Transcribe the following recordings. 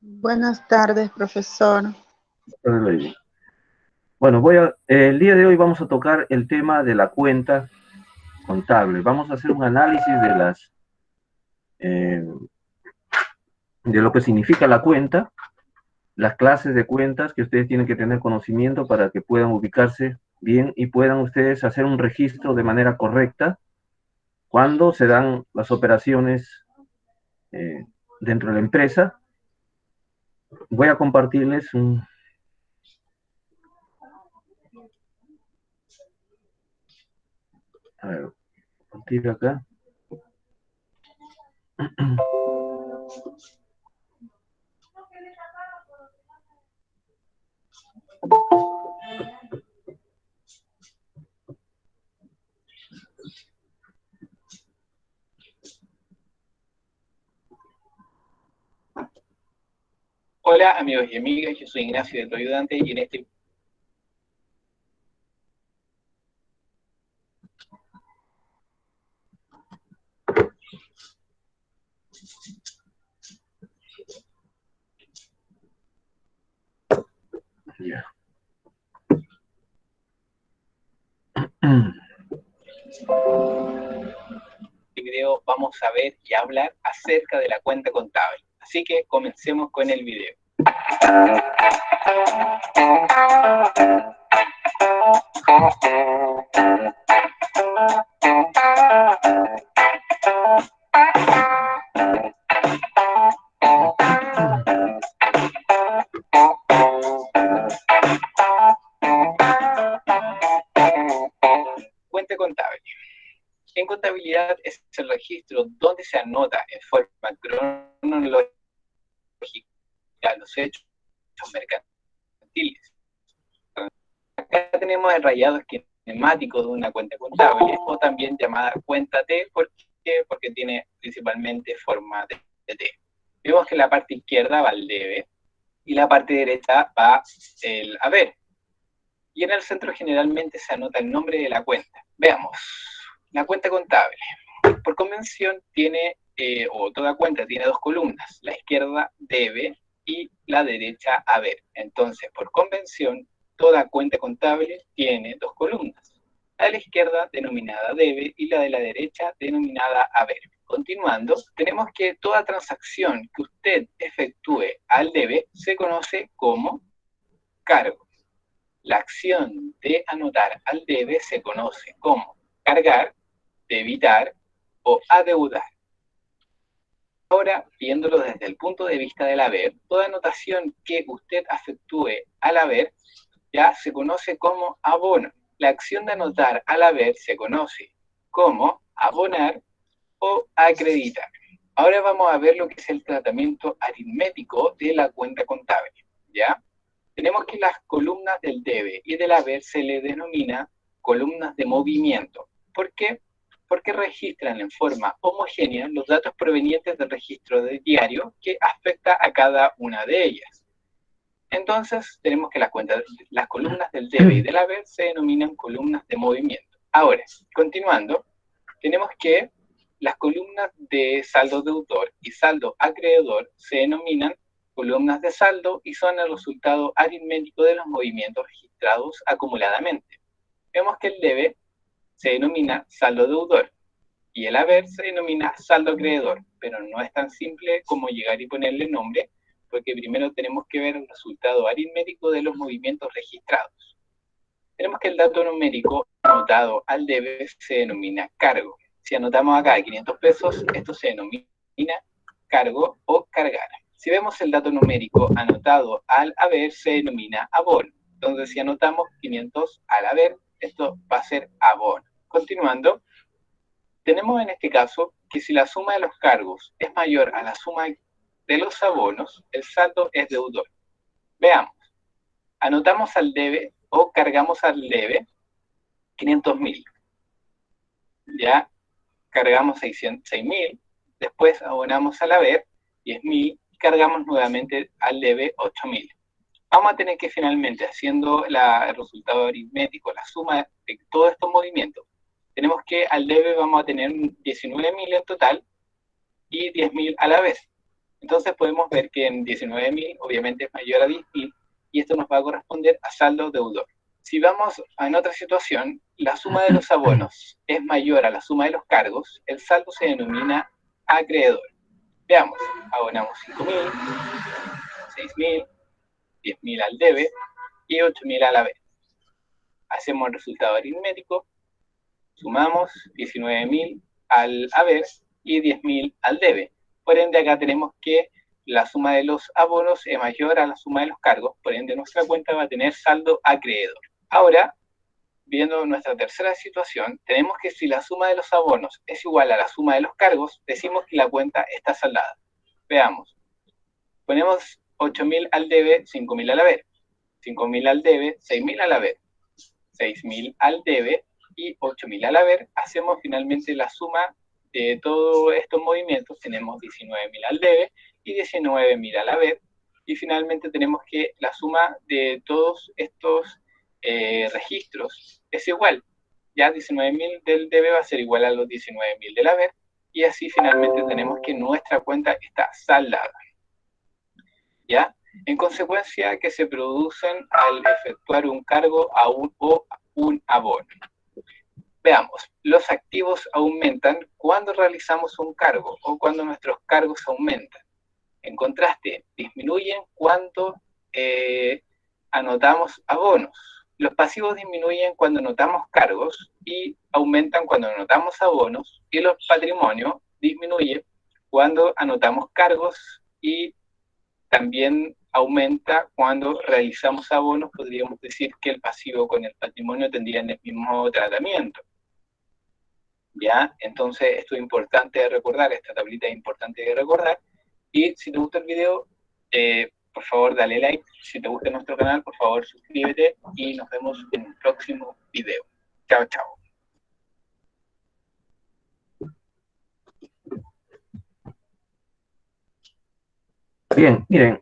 Buenas tardes, profesor. Bueno, el día de hoy vamos a tocar el tema de la cuenta contable. Vamos a hacer un análisis eh, de lo que significa la cuenta, las clases de cuentas que ustedes tienen que tener conocimiento para que puedan ubicarse bien y puedan ustedes hacer un registro de manera correcta cuando se dan las operaciones eh, dentro de la empresa. Voy a compartirles un... A ver, compartir acá. Hola amigos y amigas, yo soy Ignacio de tu ayudante y en este Yeah. video vamos a ver y hablar acerca de la cuenta contable. Así que comencemos con el video. Cuenta contable. En contabilidad es el registro donde se anota en forma cronológica los hechos mercantiles. Acá tenemos el rayado esquemático de una cuenta contable, o también llamada cuenta T, porque tiene principalmente forma de T. Vemos que la parte izquierda va el debe y la parte derecha va el haber. Y en el centro generalmente se anota el nombre de la cuenta. Veamos, la cuenta contable. Por convención tiene, o toda cuenta tiene dos columnas, la izquierda debe y la derecha haber. Entonces, por convención, toda cuenta contable tiene dos columnas, la de la izquierda denominada debe y la de la derecha denominada haber. Continuando, tenemos que toda transacción que usted efectúe al debe se conoce como cargo. La acción de anotar al debe se conoce como cargar, debitar o adeudar. Ahora, viéndolo desde el punto de vista del haber, toda anotación que usted efectúe al haber ya se conoce como abono. La acción de anotar al haber se conoce como abonar o acreditar. Ahora vamos a ver lo que es el tratamiento aritmético de la cuenta contable, ¿ya? Tenemos que las columnas del debe y del haber se le denomina columnas de movimiento. ¿Por qué? Porque registran en forma homogénea los datos provenientes del registro de diario que afecta a cada una de ellas. Entonces, tenemos que las columnas del debe y del haber se denominan columnas de movimiento. Ahora, continuando, tenemos que las columnas de saldo deudor y saldo acreedor se denominan columnas de saldo y son el resultado aritmético de los movimientos registrados acumuladamente. Vemos que el debe se denomina saldo deudor y el haber se denomina saldo acreedor, pero no es tan simple como llegar y ponerle nombre, porque primero tenemos que ver el resultado aritmético de los movimientos registrados. Tenemos que el dato numérico anotado al debe se denomina cargo. Si anotamos acá 500 pesos, esto se denomina cargo o cargar. Si vemos el dato numérico anotado al haber, se denomina abono. Entonces, si anotamos 500 al haber, esto va a ser abono. Continuando, tenemos en este caso que si la suma de los cargos es mayor a la suma de los abonos, el saldo es deudor. Veamos, anotamos al debe o cargamos al debe 500.000. Ya cargamos 6.000, después abonamos al haber 10.000 y cargamos nuevamente al debe 8.000. Vamos a tener que finalmente, haciendo el resultado aritmético, la suma de todos estos movimientos, tenemos que al debe vamos a tener 19.000 en total y 10.000 a la vez. Entonces podemos ver que en 19.000 obviamente es mayor a 10.000 y esto nos va a corresponder a saldo deudor. Si vamos en otra situación, la suma de los abonos es mayor a la suma de los cargos, el saldo se denomina acreedor. Veamos, abonamos 5.000, 6.000, 10.000 al debe y 8.000 al haber. Hacemos el resultado aritmético, sumamos 19.000 al haber y 10.000 al debe. Por ende, acá tenemos que la suma de los abonos es mayor a la suma de los cargos, por ende nuestra cuenta va a tener saldo acreedor. Ahora, viendo nuestra tercera situación, tenemos que si la suma de los abonos es igual a la suma de los cargos, decimos que la cuenta está saldada. Veamos, ponemos 8.000 al debe, 5.000 al haber, 5.000 al debe, 6.000 al haber, 6.000 al debe y 8.000 al haber, hacemos finalmente la suma de todos estos movimientos, tenemos 19.000 al debe y 19.000 al haber, y finalmente tenemos que la suma de todos estos registros es igual, ya 19.000 del debe va a ser igual a los 19.000 del haber, y así finalmente tenemos que nuestra cuenta está saldada. ¿Ya? En consecuencia, que se producen al efectuar un cargo o un abono. Veamos, los activos aumentan cuando realizamos un cargo o cuando nuestros cargos aumentan. En contraste, disminuyen cuando anotamos abonos. Los pasivos disminuyen cuando anotamos cargos y aumentan cuando anotamos abonos, y los patrimonios disminuyen cuando anotamos cargos y también aumenta cuando realizamos abonos. Podríamos decir que el pasivo con el patrimonio tendrían el mismo tratamiento. ¿Ya? Entonces, esto es importante de recordar, esta tablita es importante de recordar. Y si te gusta el video, por favor, dale like. Si te gusta nuestro canal, por favor, suscríbete y nos vemos en el próximo video. Chao, chao. Bien, miren,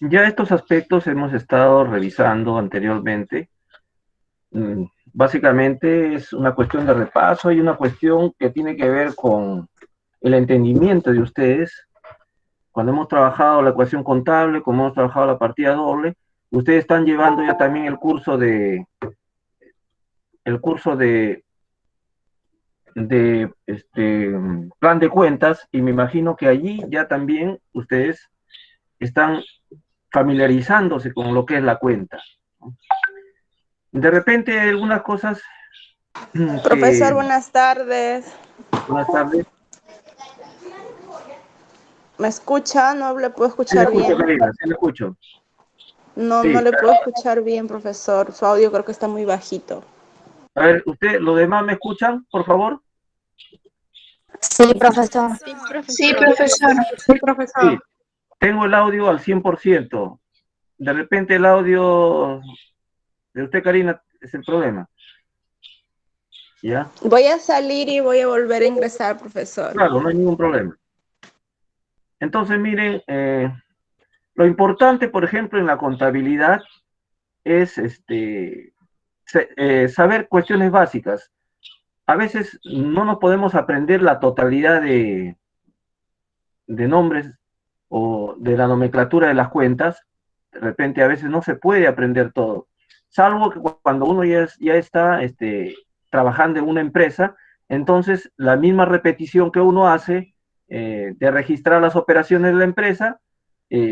ya estos aspectos hemos estado revisando anteriormente. Básicamente es una cuestión de repaso y una cuestión que tiene que ver con el entendimiento de ustedes. Cuando hemos trabajado la ecuación contable, como hemos trabajado la partida doble, ustedes están llevando ya también el curso de plan de cuentas, y me imagino que allí ya también ustedes están familiarizándose con lo que es la cuenta. De repente algunas cosas Profesor, buenas tardes. Buenas tardes. ¿Me escucha? No le puedo Sí, escuchar bien. Karina, sí le escucho. No, Sí. no le puedo escuchar bien, profesor. Su audio creo que está muy bajito. A ver, ¿usted, los demás me escuchan, por favor? Sí, profesor. Sí, profesor. Sí, profesor. Sí. Tengo el audio al 100%. De repente el audio de usted, Karina, es el problema. ¿Ya? Voy a salir y voy a volver a ingresar, profesor. Claro, no hay ningún problema. Entonces, miren, lo importante, por ejemplo, en la contabilidad es saber cuestiones básicas. A veces no nos podemos aprender la totalidad de nombres o de la nomenclatura de las cuentas. De repente a veces no se puede aprender todo, salvo que cuando uno ya está trabajando en una empresa, entonces la misma repetición que uno hace de registrar las operaciones de la empresa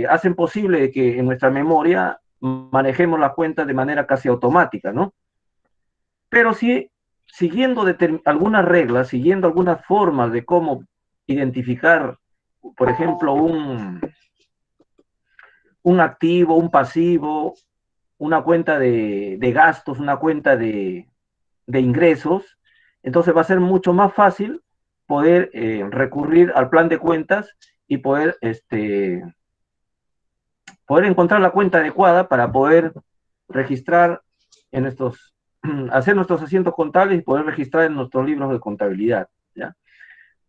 hacen posible que en nuestra memoria manejemos la cuenta de manera casi automática, ¿no? Pero sí, siguiendo algunas reglas, siguiendo algunas formas de cómo identificar, por ejemplo, un activo, un pasivo, una cuenta de gastos, una cuenta de ingresos, entonces va a ser mucho más fácil poder recurrir al plan de cuentas y poder encontrar la cuenta adecuada para poder registrar en hacer nuestros asientos contables y poder registrar en nuestros libros de contabilidad, ¿ya?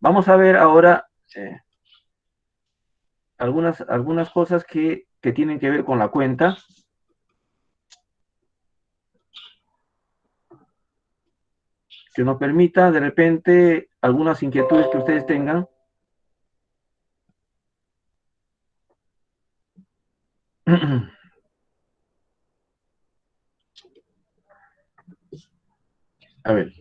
Vamos a ver ahora algunas cosas que tienen que ver con la cuenta. Que nos permita de repente algunas inquietudes que ustedes tengan. A ver.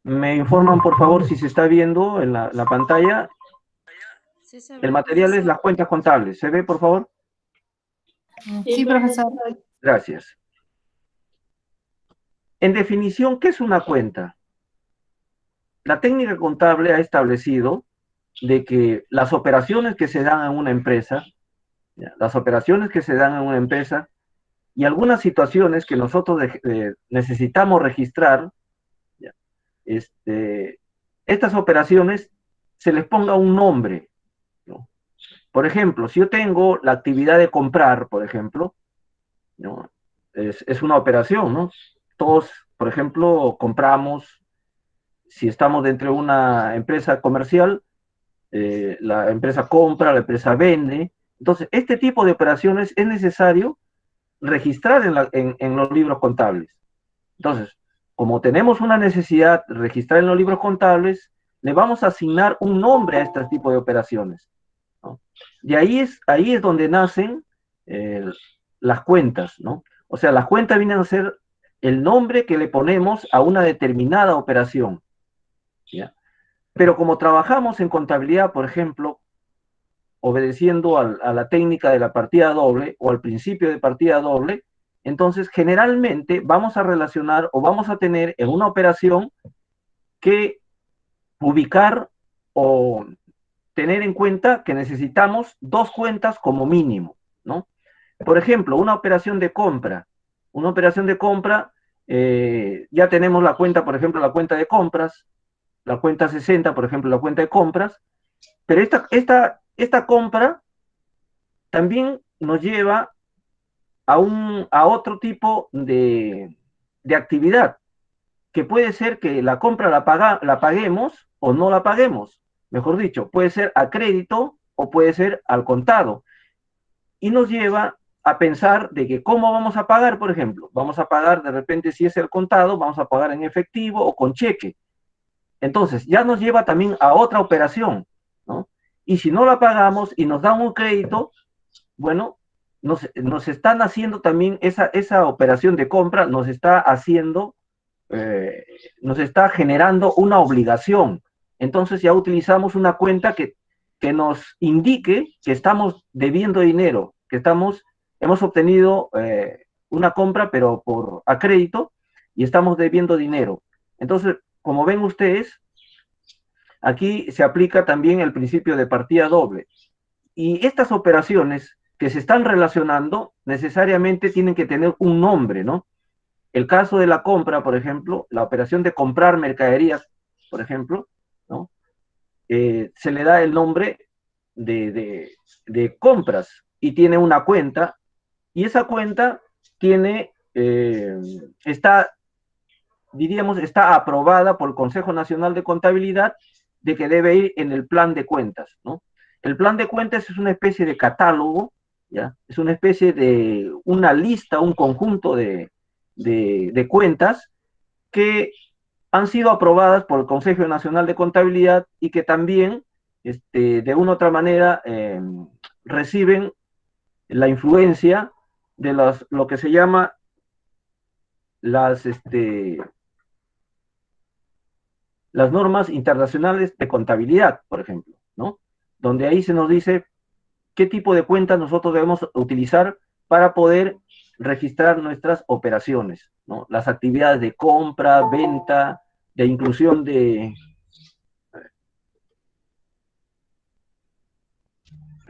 ¿Me informan, por favor, si se está viendo en la pantalla? Sí, se El ve, material es profesor. las cuentas contables. ¿Se ve, por favor? Sí, profesor. Gracias. En definición, ¿qué es una cuenta? La técnica contable ha establecido de que las operaciones que se dan en una empresa, las operaciones que se dan en una empresa y algunas situaciones que nosotros necesitamos registrar, estas operaciones se les ponga un nombre, ¿no? Por ejemplo, si yo tengo la actividad de comprar, por ejemplo, ¿no? Es una operación, ¿no? Todos, por ejemplo, compramos, si estamos dentro de una empresa comercial, la empresa compra, la empresa vende. Entonces, este tipo de operaciones es necesario registrar en los libros contables. Entonces, como tenemos una necesidad de registrar en los libros contables, le vamos a asignar un nombre a este tipo de operaciones, ¿no? De ahí es donde nacen las cuentas, ¿no? O sea, las cuentas vienen a ser el nombre que le ponemos a una determinada operación, ¿ya? Pero como trabajamos en contabilidad, por ejemplo, obedeciendo a la técnica de la partida doble o al principio de partida doble, entonces generalmente vamos a relacionar o vamos a tener en una operación que ubicar o tener en cuenta que necesitamos dos cuentas como mínimo, ¿no? Por ejemplo, una operación de compra. Una operación de compra, ya tenemos la cuenta, por ejemplo, la cuenta de compras, la cuenta 60, por ejemplo, la cuenta de compras, pero esta compra también nos lleva a otro tipo de actividad, que puede ser que la compra la paguemos o no la paguemos. Mejor dicho, puede ser a crédito o puede ser al contado. Y nos lleva a pensar de que cómo vamos a pagar, por ejemplo. Vamos a pagar de repente, si es el contado, vamos a pagar en efectivo o con cheque. Entonces, ya nos lleva también a otra operación, ¿no? Y si no la pagamos y nos dan un crédito, bueno, nos están haciendo también esa operación de compra, nos está haciendo, nos está generando una obligación. Entonces ya utilizamos una cuenta que nos indique que estamos debiendo dinero, que hemos obtenido una compra, pero a crédito, y estamos debiendo dinero. Entonces, como ven ustedes, aquí se aplica también el principio de partida doble. Y estas operaciones que se están relacionando necesariamente tienen que tener un nombre, ¿no? El caso de la compra, por ejemplo, la operación de comprar mercaderías, por ejemplo, ¿no? Se le da el nombre de compras y tiene una cuenta, y esa cuenta tiene, diríamos, está aprobada por el Consejo Nacional de Contabilidad de que debe ir en el plan de cuentas, ¿no? El plan de cuentas es una especie de catálogo, ¿ya? Es una especie de una lista, un conjunto de cuentas que han sido aprobadas por el Consejo Nacional de Contabilidad y que también, de una u otra manera, reciben la influencia de lo que se llama las normas internacionales de contabilidad, por ejemplo, ¿no? Donde ahí se nos dice qué tipo de cuentas nosotros debemos utilizar para poder registrar nuestras operaciones, ¿no? Las actividades de compra, venta, de inclusión de...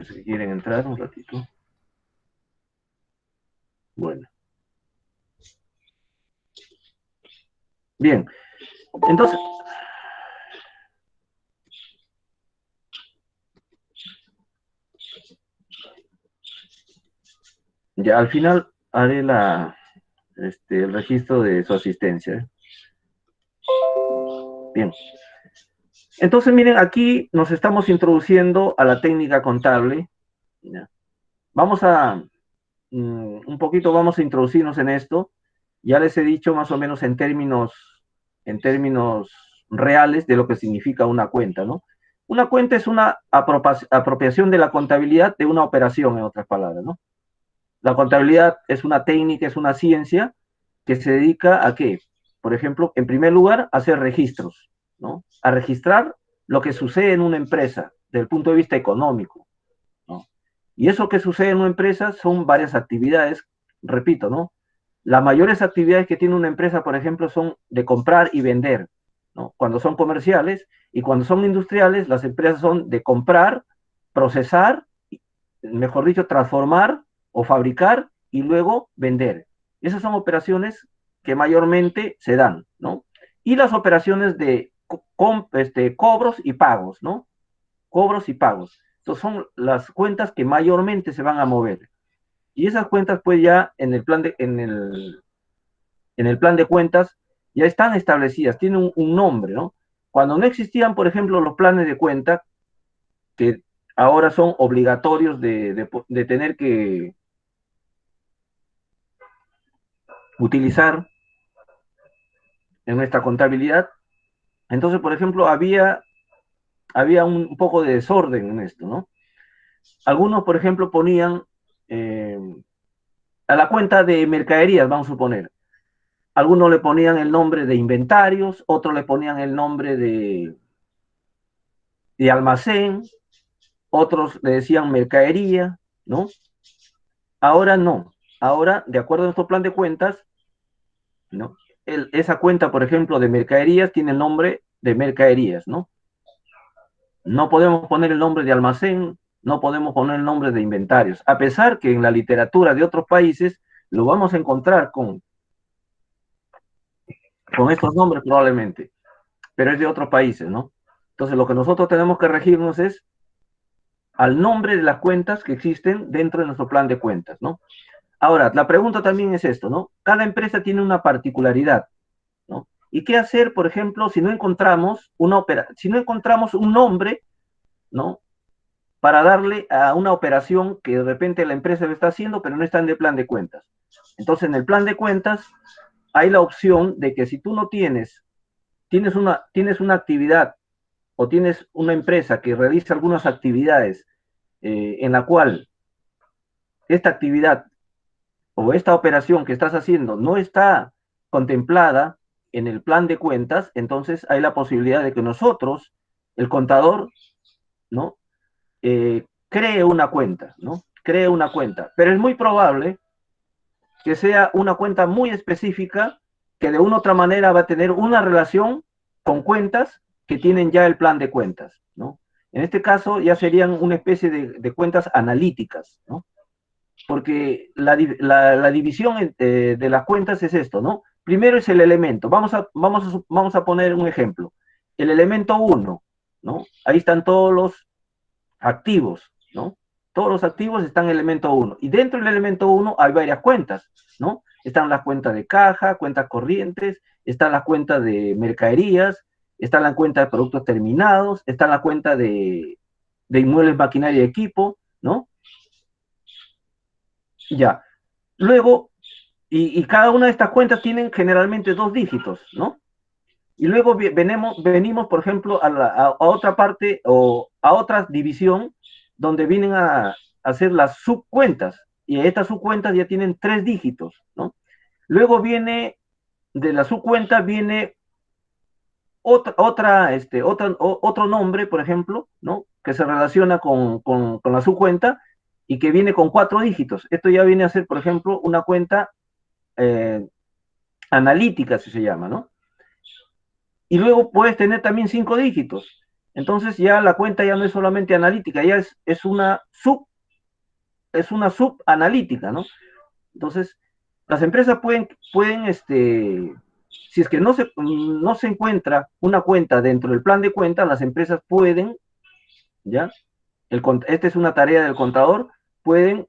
Si quieren entrar un ratito. Bueno. Bien. Entonces... Ya al final haré el registro de su asistencia, ¿eh? Bien. Entonces, miren, aquí nos estamos introduciendo a la técnica contable, ¿ya? Vamos a, un poquito vamos a introducirnos en esto. Ya les he dicho más o menos en términos reales de lo que significa una cuenta, ¿no? Una cuenta es una apropiación de la contabilidad de una operación, en otras palabras, ¿no? La contabilidad es una técnica, es una ciencia que se dedica a qué? Por ejemplo, en primer lugar, a hacer registros, ¿no? A registrar lo que sucede en una empresa desde el punto de vista económico, ¿no? Y eso que sucede en una empresa son varias actividades, repito, ¿no? Las mayores actividades que tiene una empresa, por ejemplo, son de comprar y vender, ¿no? Cuando son comerciales, y cuando son industriales, las empresas son de comprar, procesar, mejor dicho, transformar o fabricar y luego vender. Esas son operaciones que mayormente se dan, ¿no? Y las operaciones de cobros y pagos, ¿no? Cobros y pagos. Entonces son las cuentas que mayormente se van a mover. Y esas cuentas, pues ya en el plan de cuentas, ya están establecidas, tienen un nombre, ¿no? Cuando no existían, por ejemplo, los planes de cuenta, que ahora son obligatorios de tener que utilizar en nuestra contabilidad. Entonces, por ejemplo, había un poco de desorden en esto, ¿no? Algunos, por ejemplo, ponían a la cuenta de mercaderías, vamos a suponer. Algunos le ponían el nombre de inventarios, otros le ponían el nombre de almacén, otros le decían mercadería, ¿no? Ahora no. Ahora, de acuerdo a nuestro plan de cuentas, ¿no? Esa cuenta, por ejemplo, de mercaderías tiene el nombre de mercaderías, ¿no? No podemos poner el nombre de almacén, no podemos poner el nombre de inventarios, a pesar que en la literatura de otros países lo vamos a encontrar con estos nombres probablemente, pero es de otros países, ¿no? Entonces lo que nosotros tenemos que regirnos es al nombre de las cuentas que existen dentro de nuestro plan de cuentas, ¿no? Ahora, la pregunta también es esto, ¿no? Cada empresa tiene una particularidad, ¿no? ¿Y qué hacer, por ejemplo, si no encontramos si no encontramos un nombre, ¿no? Para darle a una operación que de repente la empresa lo está haciendo, pero no está en el plan de cuentas. Entonces, en el plan de cuentas hay la opción de que si tú no tienes una actividad o tienes una empresa que realiza algunas actividades en la cual esta actividad o esta operación que estás haciendo no está contemplada en el plan de cuentas, entonces hay la posibilidad de que nosotros, el contador, ¿no? Cree una cuenta, ¿no? Cree una cuenta, pero es muy probable que sea una cuenta muy específica que de una u otra manera va a tener una relación con cuentas que tienen ya el plan de cuentas, ¿no? En este caso ya serían una especie de cuentas analíticas, ¿no? Porque la división de las cuentas es esto, ¿no? Primero es el elemento. Vamos a poner un ejemplo. El elemento 1, ¿no? Ahí están todos los activos, ¿no? Todos los activos están en el elemento 1. Y dentro del elemento 1 hay varias cuentas, ¿no? Están las cuentas de caja, cuentas corrientes, están las cuentas de mercaderías, están las cuentas de productos terminados, están las cuentas de inmuebles, maquinaria y equipo, ¿no? Ya. Luego, y cada una de estas cuentas tienen generalmente 2 dígitos, ¿no? Y luego venimos, por ejemplo, a otra parte o a otra división donde vienen a hacer las subcuentas. Y estas subcuentas ya tienen 3 dígitos, ¿no? Luego de la subcuenta viene otro nombre, por ejemplo, ¿no? Que se relaciona con la subcuenta y que viene con 4 dígitos. Esto ya viene a ser, por ejemplo, una cuenta analítica, si se llama, ¿no? Y luego puedes tener también 5 dígitos. Entonces ya la cuenta ya no es solamente analítica, ya es una subanalítica, ¿no? Entonces, las empresas pueden si es que no se encuentra una cuenta dentro del plan de cuentas, las empresas pueden, ¿ya? Esta es una tarea del contador, pueden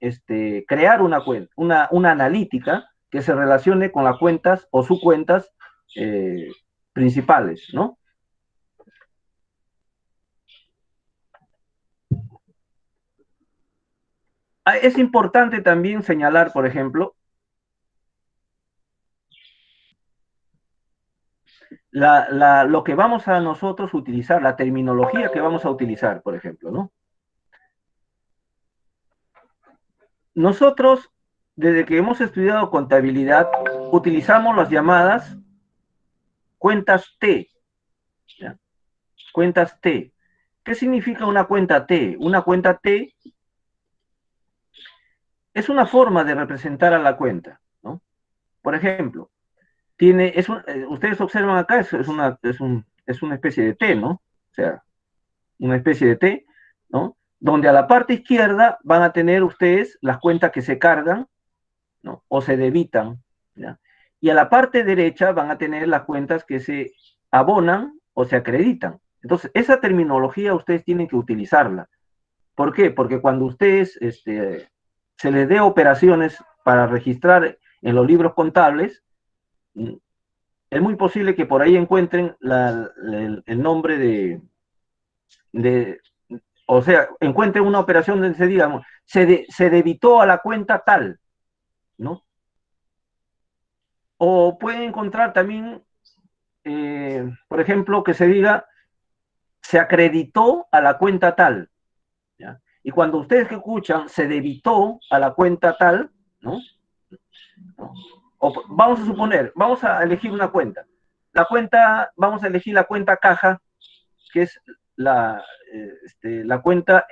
crear una cuenta, una analítica que se relacione con las cuentas o subcuentas principales, ¿no? Es importante también señalar, por ejemplo, lo que vamos a nosotros utilizar, la terminología que vamos a utilizar, por ejemplo, ¿no? Nosotros, desde que hemos estudiado contabilidad, utilizamos las llamadas cuentas T, ¿ya? Cuentas T. ¿Qué significa una cuenta T? Una cuenta T es una forma de representar a la cuenta, ¿no? Por ejemplo, ustedes observan acá, es una especie de T, ¿no? O sea, una especie de T, ¿no? Donde a la parte izquierda van a tener ustedes las cuentas que se cargan, ¿no? O se debitan, ¿ya? Y a la parte derecha van a tener las cuentas que se abonan o se acreditan. Entonces, esa terminología ustedes tienen que utilizarla. ¿Por qué? Porque cuando ustedes se les dé operaciones para registrar en los libros contables, es muy posible que por ahí encuentren el nombre de, o sea, encuentren una operación donde se diga, se debitó a la cuenta tal, ¿no? O pueden encontrar también, por ejemplo, que se diga, se acreditó a la cuenta tal, ¿ya? Y cuando ustedes escuchan, se debitó a la cuenta tal, ¿no? ¿No? O vamos a suponer, vamos a elegir una cuenta. Vamos a elegir la cuenta caja, que es la cuenta,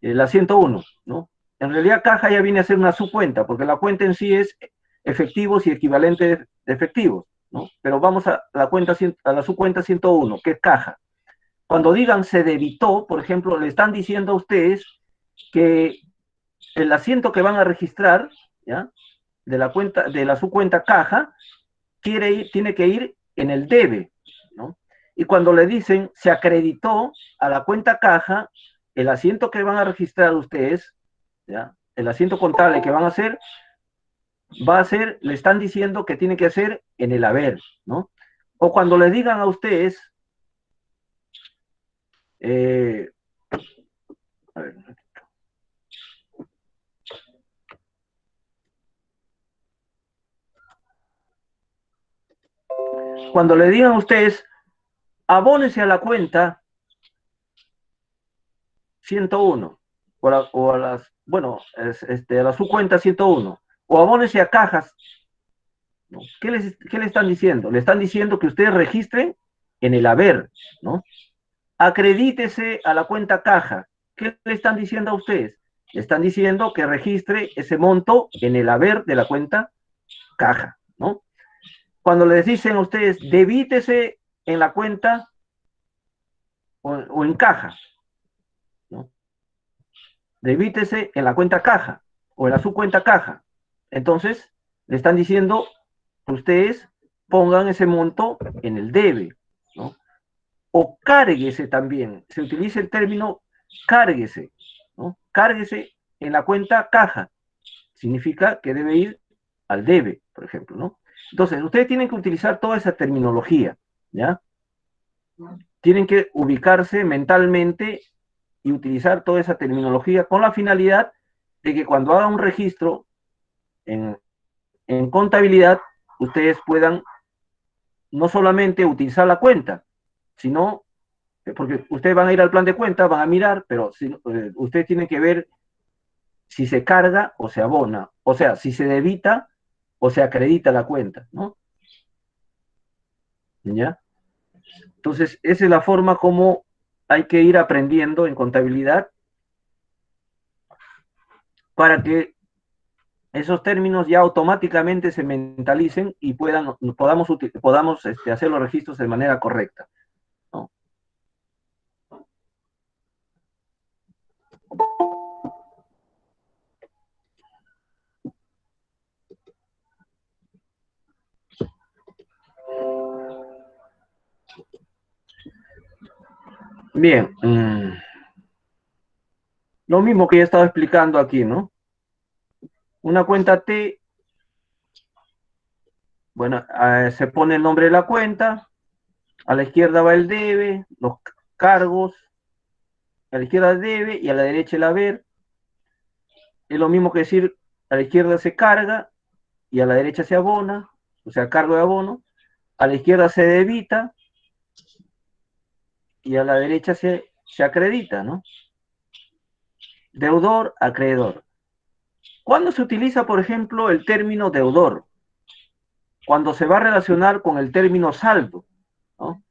la 101, ¿no? En realidad caja ya viene a ser una subcuenta, porque la cuenta en sí es efectivos y equivalentes de efectivos, ¿no? Pero vamos a la subcuenta 101, que es caja. Cuando digan se debitó, por ejemplo, le están diciendo a ustedes que el asiento que van a registrar, ¿ya? De la subcuenta caja, tiene que ir en el debe, ¿no? Y cuando le dicen se acreditó a la cuenta caja, el asiento que van a registrar ustedes, ¿ya? El asiento contable que van a hacer, le están diciendo que tiene que ser en el haber, ¿no? O cuando le digan a ustedes, a ver, cuando le digan a ustedes, abónese a la cuenta 101, o a las, bueno, a la subcuenta 101, o abónese a cajas, ¿no? ¿Qué le están diciendo? Le están diciendo que ustedes registren en el haber, ¿no? Acredítese a la cuenta caja. ¿Qué le están diciendo a ustedes? Le están diciendo que registre ese monto en el haber de la cuenta caja, ¿no? Cuando les dicen a ustedes, debítese en la cuenta o en caja, ¿no? Debítese en la cuenta caja o en la subcuenta caja. Entonces, le están diciendo que ustedes pongan ese monto en el debe, ¿no? O cárguese también, se utiliza el término cárguese, ¿no? Cárguese en la cuenta caja, significa que debe ir al debe, por ejemplo, ¿no? Entonces, ustedes tienen que utilizar toda esa terminología, ¿ya? Tienen que ubicarse mentalmente y utilizar toda esa terminología con la finalidad de que cuando hagan un registro en contabilidad, ustedes puedan no solamente utilizar la cuenta, sino, porque ustedes van a ir al plan de cuenta, van a mirar, pero ustedes tienen que ver si se carga o se abona, o sea, si se debita o se acredita la cuenta, ¿no? ¿Ya? Entonces, esa es la forma como hay que ir aprendiendo en contabilidad para que esos términos ya automáticamente se mentalicen y podamos hacer los registros de manera correcta, ¿no? Bien, lo mismo que ya estaba explicando aquí, ¿no? Una cuenta T, bueno, se pone el nombre de la cuenta, a la izquierda va el debe, los cargos, a la izquierda el debe y a la derecha el haber. Es lo mismo que decir, a la izquierda se carga y a la derecha se abona, o sea, cargo de abono. a la izquierda se debita y a la derecha se acredita, ¿no? Deudor, acreedor. ¿Cuándo se utiliza, por ejemplo, el término deudor? Cuando se va a relacionar con el término saldo, ¿no?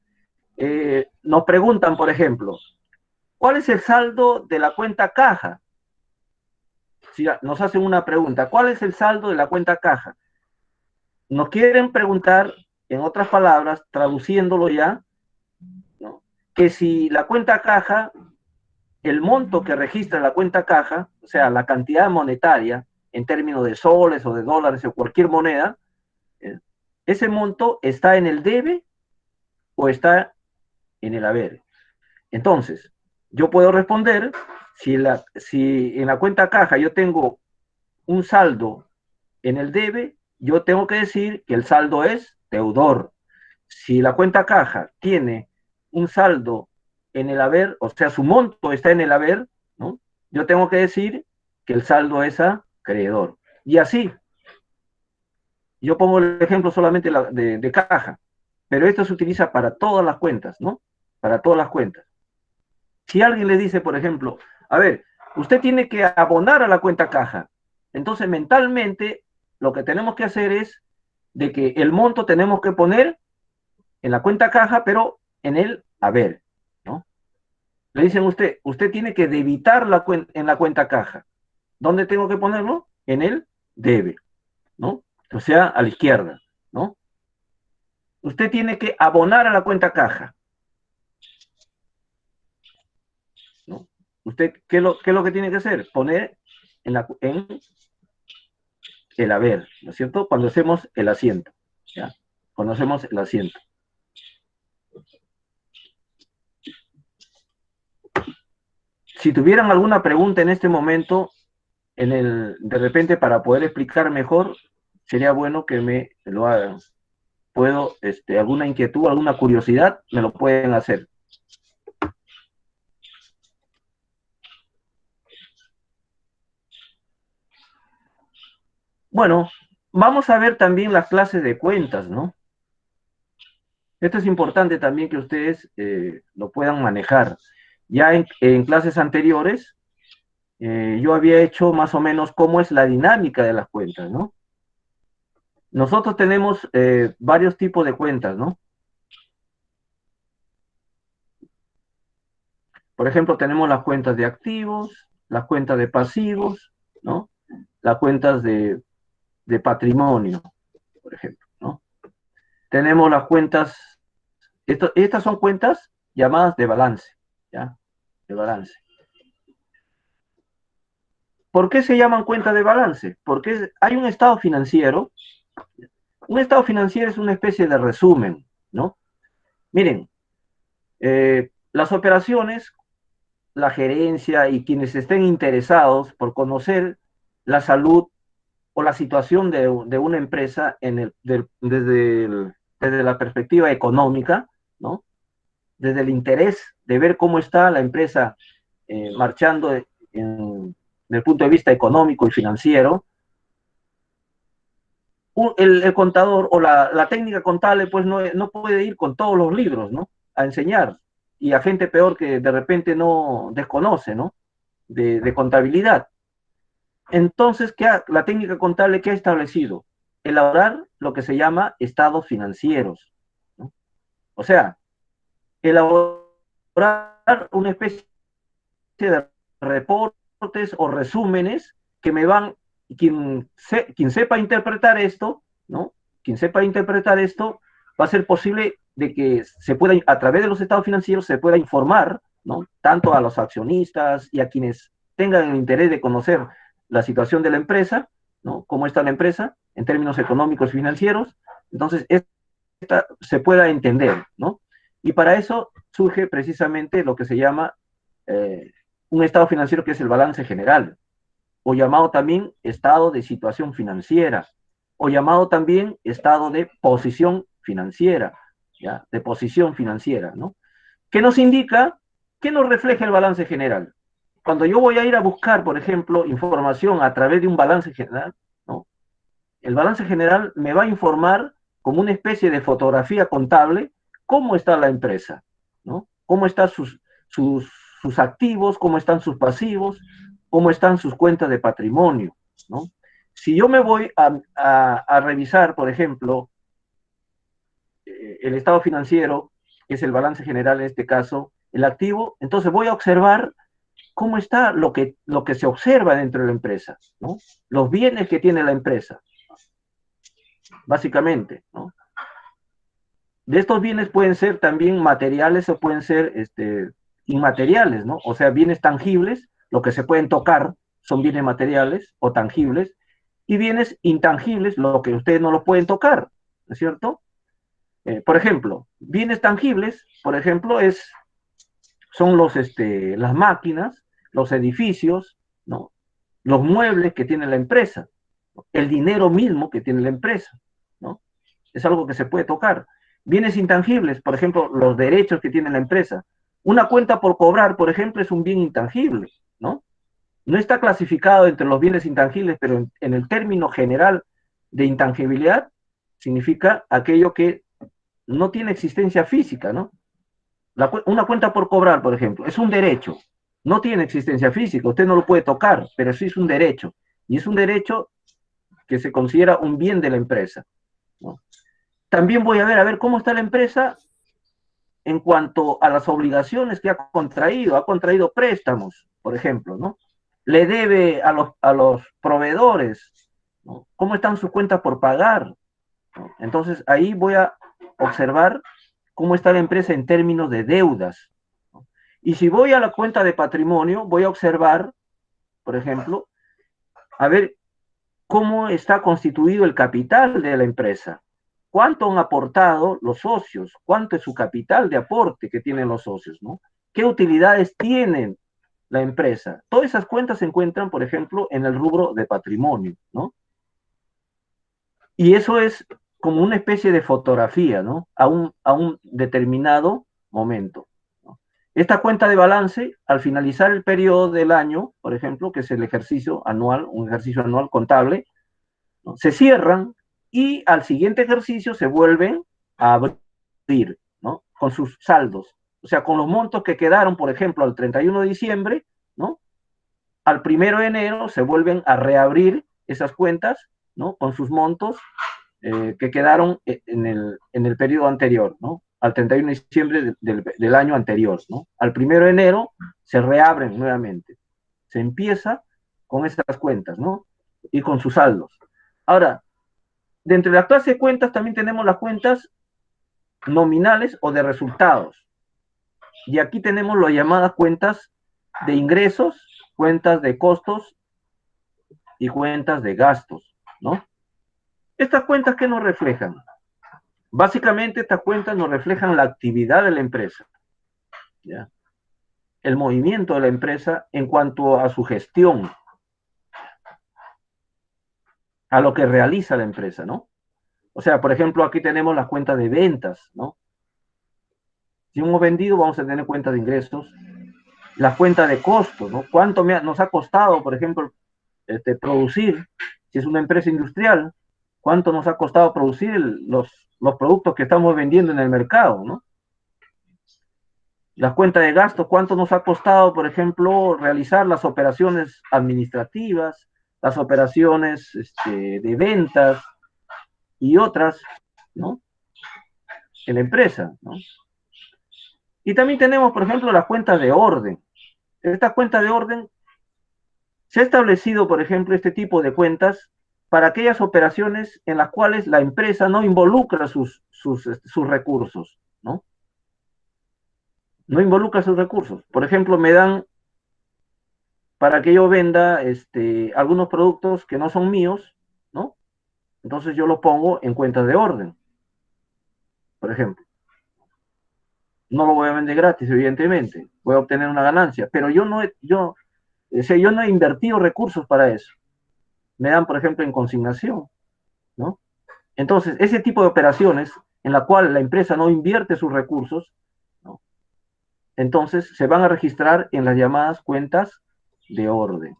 Nos preguntan, por ejemplo, ¿cuál es el saldo de la cuenta caja? Si nos hacen una pregunta, ¿cuál es el saldo de la cuenta caja? Nos quieren preguntar, en otras palabras, traduciéndolo ya, ¿no? Que si la cuenta caja, el monto que registra la cuenta caja, o sea, la cantidad monetaria, en términos de soles o de dólares o cualquier moneda, ese monto está en el debe o está en el haber. Entonces, yo puedo responder, si en la cuenta caja yo tengo un saldo en el debe, yo tengo que decir que el saldo es deudor. Si la cuenta caja tiene un saldo en el haber, o sea, su monto está en el haber, ¿no? Yo tengo que decir que el saldo es acreedor. Y así, yo pongo el ejemplo solamente de caja, pero esto se utiliza para todas las cuentas, ¿no? Para todas las cuentas. Si alguien le dice, por ejemplo, a ver, usted tiene que abonar a la cuenta caja, entonces mentalmente lo que tenemos que hacer es de que el monto tenemos que poner en la cuenta caja, pero en el haber, ¿no? Le dicen usted tiene que debitar en la cuenta caja. ¿Dónde tengo que ponerlo? En el debe, ¿no? O sea, a la izquierda, ¿no? Usted tiene que abonar a la cuenta caja, ¿no? ¿Usted qué es lo que tiene que hacer? Poner en el haber, ¿no es cierto? Cuando hacemos el asiento, ¿ya? Cuando hacemos el asiento. Si tuvieran alguna pregunta en este momento, de repente para poder explicar mejor, sería bueno que me lo hagan. Puedo, alguna inquietud, alguna curiosidad, me lo pueden hacer. Bueno, vamos a ver también las clases de cuentas, ¿no? Esto es importante también que ustedes lo puedan manejar. Ya en clases anteriores, yo había hecho más o menos cómo es la dinámica de las cuentas, ¿no? Nosotros tenemos varios tipos de cuentas, ¿no? Por ejemplo, tenemos las cuentas de activos, las cuentas de pasivos, ¿no? Las cuentas de patrimonio, por ejemplo, ¿no? Tenemos las cuentas, estas son cuentas llamadas de balance, ¿ya? De balance. ¿Por qué se llaman cuentas de balance? Porque hay un estado financiero. Un estado financiero es una especie de resumen, ¿no? Miren, las operaciones, la gerencia y quienes estén interesados por conocer la salud o la situación de una empresa desde la perspectiva económica, ¿no? Desde el interés de ver cómo está la empresa marchando desde el punto de vista económico y financiero, el contador o la técnica contable pues no puede ir con todos los libros, ¿no? A enseñar, y a gente peor que de repente no desconoce, ¿no? De contabilidad. Entonces, la técnica contable, ¿qué ha establecido? Elaborar lo que se llama estados financieros, ¿no? O sea, elaborar una especie de reportes o resúmenes que me van, quien sepa interpretar esto, ¿no? Quien sepa interpretar esto, va a ser posible de que se pueda, a través de los estados financieros, se pueda informar, ¿no? Tanto a los accionistas y a quienes tengan el interés de conocer la situación de la empresa, ¿no? Cómo está la empresa en términos económicos y financieros. Entonces, esta se pueda entender, ¿no? Y para eso surge precisamente lo que se llama un estado financiero, que es el balance general, o llamado también estado de situación financiera, o llamado también estado de posición financiera, ¿ya? De posición financiera, ¿no? ¿Qué nos indica? ¿Qué nos refleja el balance general? Cuando yo voy a ir a buscar, por ejemplo, información a través de un balance general, ¿no? El balance general me va a informar como una especie de fotografía contable, cómo está la empresa, ¿no? Cómo están sus activos, cómo están sus pasivos, cómo están sus cuentas de patrimonio, ¿no? Si yo me voy a revisar, por ejemplo, el estado financiero, que es el balance general en este caso, el activo, entonces voy a observar cómo está lo que se observa dentro de la empresa, ¿no? Los bienes que tiene la empresa, básicamente, ¿no? De estos bienes pueden ser también materiales o pueden ser inmateriales, ¿no? O sea, bienes tangibles, lo que se pueden tocar son bienes materiales o tangibles, y bienes intangibles, lo que ustedes no lo pueden tocar, ¿no es cierto? Por ejemplo, bienes tangibles, por ejemplo, son las máquinas, los edificios, ¿no? Los muebles que tiene la empresa, el dinero mismo que tiene la empresa, ¿no? Es algo que se puede tocar. Bienes intangibles, por ejemplo, los derechos que tiene la empresa. Una cuenta por cobrar, por ejemplo, es un bien intangible, ¿no? No está clasificado entre los bienes intangibles, pero en el término general de intangibilidad significa aquello que no tiene existencia física, ¿no? Una cuenta por cobrar, por ejemplo, es un derecho, no tiene existencia física, usted no lo puede tocar, pero sí es un derecho, y es un derecho que se considera un bien de la empresa, ¿no? También voy a ver cómo está la empresa en cuanto a las obligaciones que ha contraído préstamos, por ejemplo, ¿no? Le debe a los proveedores, ¿no? ¿Cómo están sus cuentas por pagar? ¿No? Entonces ahí voy a observar cómo está la empresa en términos de deudas, ¿no? Y si voy a la cuenta de patrimonio, voy a observar, por ejemplo, a ver cómo está constituido el capital de la empresa, cuánto han aportado los socios, cuánto es su capital de aporte que tienen los socios, ¿no? ¿Qué utilidades tienen la empresa? Todas esas cuentas se encuentran, por ejemplo, en el rubro de patrimonio, ¿no? Y eso es como una especie de fotografía, ¿no? A un determinado momento, ¿no? Esta cuenta de balance, al finalizar el periodo del año, por ejemplo, que es el ejercicio anual, un ejercicio anual contable, ¿no? Se cierran y al siguiente ejercicio se vuelven a abrir, ¿no? Con sus saldos, o sea, con los montos que quedaron, por ejemplo, al 31 de diciembre, ¿no? Al 1 de enero se vuelven a reabrir esas cuentas, ¿no? Con sus montos que quedaron en el periodo anterior, ¿no? Al 31 de diciembre del año anterior, ¿no? Al 1 de enero se reabren nuevamente. Se empieza con estas cuentas, ¿no? Y con sus saldos. Ahora, dentro de la clase de cuentas también tenemos las cuentas nominales o de resultados. Y aquí tenemos las llamadas cuentas de ingresos, cuentas de costos y cuentas de gastos, ¿no? Estas cuentas, ¿qué nos reflejan? Básicamente, estas cuentas nos reflejan la actividad de la empresa, ¿ya? El movimiento de la empresa en cuanto a su gestión, a lo que realiza la empresa, ¿no? O sea, por ejemplo, aquí tenemos las cuentas de ventas, ¿no? Si hemos vendido, vamos a tener cuenta de ingresos, la cuenta de costos, ¿no? ¿Cuánto nos ha costado, por ejemplo, producir? Si es una empresa industrial, ¿cuánto nos ha costado producir los productos que estamos vendiendo en el mercado, ¿no? La cuenta de gastos, ¿cuánto nos ha costado, por ejemplo, realizar las operaciones administrativas, las operaciones de ventas y otras, ¿no? En la empresa, ¿no? Y también tenemos, por ejemplo, las cuentas de orden. Esta cuenta de orden se ha establecido, por ejemplo, este tipo de cuentas para aquellas operaciones en las cuales la empresa no involucra sus recursos, ¿no? No involucra sus recursos. Por ejemplo, me dan para que yo venda algunos productos que no son míos, ¿no? Entonces yo los pongo en cuentas de orden, por ejemplo. No lo voy a vender gratis, evidentemente. Voy a obtener una ganancia, pero yo no he invertido recursos para eso. Me dan, por ejemplo, en consignación, ¿no? Entonces, ese tipo de operaciones en la cual la empresa no invierte sus recursos, ¿no? Entonces se van a registrar en las llamadas cuentas de orden.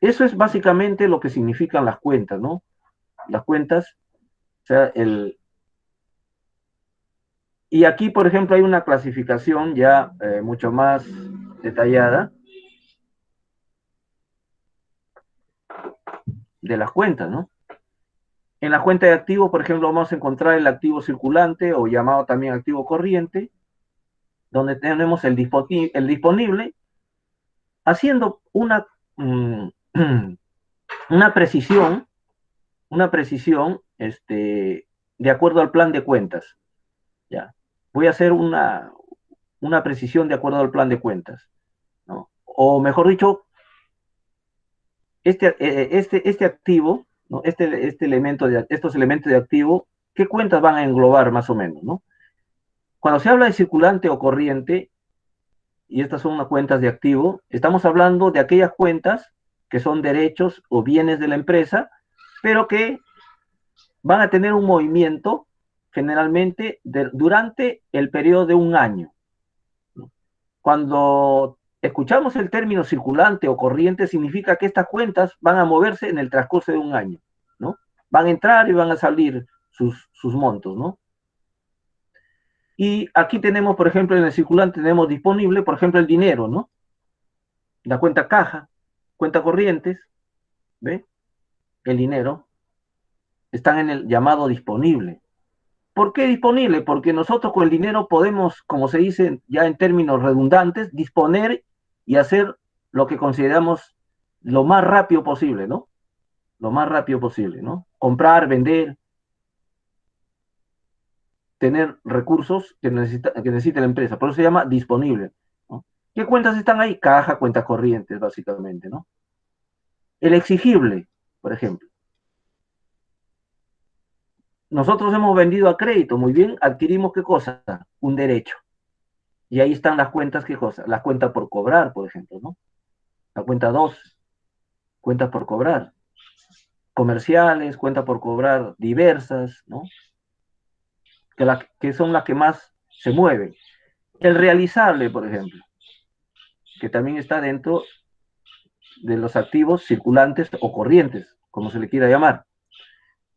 Eso es básicamente lo que significan las cuentas, ¿no? Las cuentas, o sea, y aquí, por ejemplo, hay una clasificación ya mucho más detallada de las cuentas, ¿no? En la cuenta de activos, por ejemplo, vamos a encontrar el activo circulante o llamado también activo corriente, donde tenemos el disponible, haciendo una precisión, de acuerdo al plan de cuentas. Ya. Voy a hacer una precisión de acuerdo al plan de cuentas, ¿no? O mejor dicho, este activo, ¿no? Estos elementos de activo, ¿qué cuentas van a englobar más o menos, ¿no? Cuando se habla de circulante o corriente, y estas son unas cuentas de activo, estamos hablando de aquellas cuentas que son derechos o bienes de la empresa, pero que van a tener un movimiento generalmente durante el periodo de un año. Cuando escuchamos el término circulante o corriente, significa que estas cuentas van a moverse en el transcurso de un año, ¿no? Van a entrar y van a salir sus montos, ¿no? Y aquí tenemos, por ejemplo, en el circulante tenemos disponible, por ejemplo, el dinero, ¿no? La cuenta caja, cuenta corrientes, ¿ve? El dinero, están en el llamado disponible. ¿Por qué disponible? Porque nosotros con el dinero podemos, como se dice ya en términos redundantes, disponer y hacer lo que consideramos lo más rápido posible, ¿no? Lo más rápido posible, ¿no? Comprar, vender, tener recursos que necesita la empresa. Por eso se llama disponible, ¿no? ¿Qué cuentas están ahí? Caja, cuentas corrientes, básicamente, ¿no? El exigible, por ejemplo. Nosotros hemos vendido a crédito, muy bien, adquirimos ¿qué cosa? Un derecho. Y ahí están las cuentas, ¿qué cosa? Las cuentas por cobrar, por ejemplo, ¿no? La cuenta 2, cuentas por cobrar. Comerciales, cuentas por cobrar diversas, ¿no? Que son las que más se mueven. El realizable, por ejemplo, que también está dentro de los activos circulantes o corrientes, como se le quiera llamar.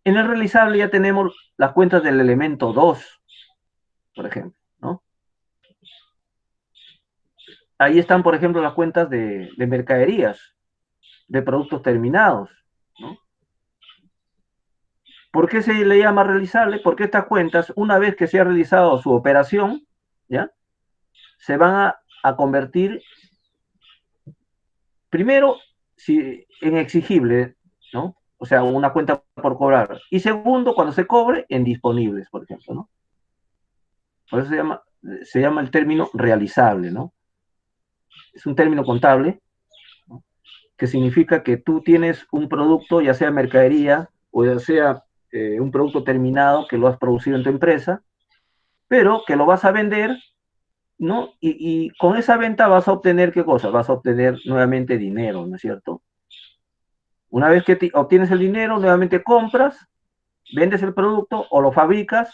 En el realizable ya tenemos las cuentas del elemento 2, por ejemplo, ¿no? Ahí están, por ejemplo, las cuentas de mercaderías, de productos terminados, ¿no? ¿Por qué se le llama realizable? Porque estas cuentas, una vez que se ha realizado su operación, ¿ya? Se van a convertir, primero, en exigible, ¿no? O sea, una cuenta por cobrar. Y segundo, cuando se cobre, en disponibles, por ejemplo, ¿no? Por eso se llama el término realizable, ¿no? Es un término contable, ¿no? Que significa que tú tienes un producto, ya sea mercadería o ya sea un producto terminado que lo has producido en tu empresa, pero que lo vas a vender, ¿no? Y con esa venta vas a obtener, ¿qué cosa? Vas a obtener nuevamente dinero, ¿no es cierto? Una vez que obtienes el dinero, nuevamente compras, vendes el producto o lo fabricas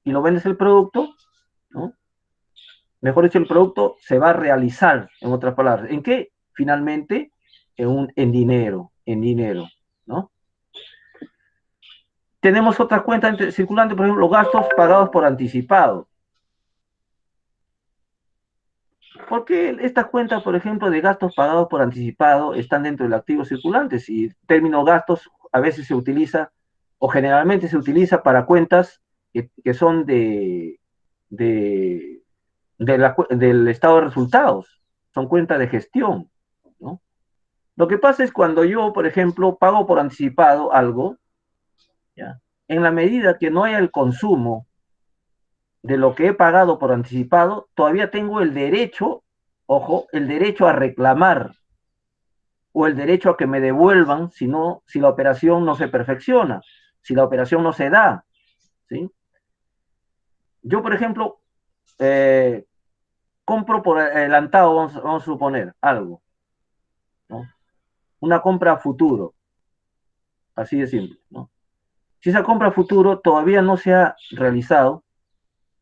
y lo vendes el producto, ¿no? Mejor dicho, el producto se va a realizar, en otras palabras. ¿En qué? Finalmente, en dinero, ¿no? Tenemos otras cuentas circulantes, por ejemplo, gastos pagados por anticipado. ¿Por qué estas cuentas, por ejemplo, de gastos pagados por anticipado están dentro del activo circulante? Si el término gastos a veces se utiliza, o generalmente se utiliza para cuentas que son del estado de resultados, son cuentas de gestión, ¿no? Lo que pasa es cuando yo, por ejemplo, pago por anticipado algo, ¿ya? En la medida que no haya el consumo de lo que he pagado por anticipado, todavía tengo el derecho, ojo, el derecho a reclamar o el derecho a que me devuelvan si la operación no se perfecciona, si la operación no se da, ¿sí? Yo, por ejemplo, compro por adelantado, vamos a suponer, algo, ¿no? Una compra a futuro, así de simple, ¿no? Si esa compra a futuro todavía no se ha realizado,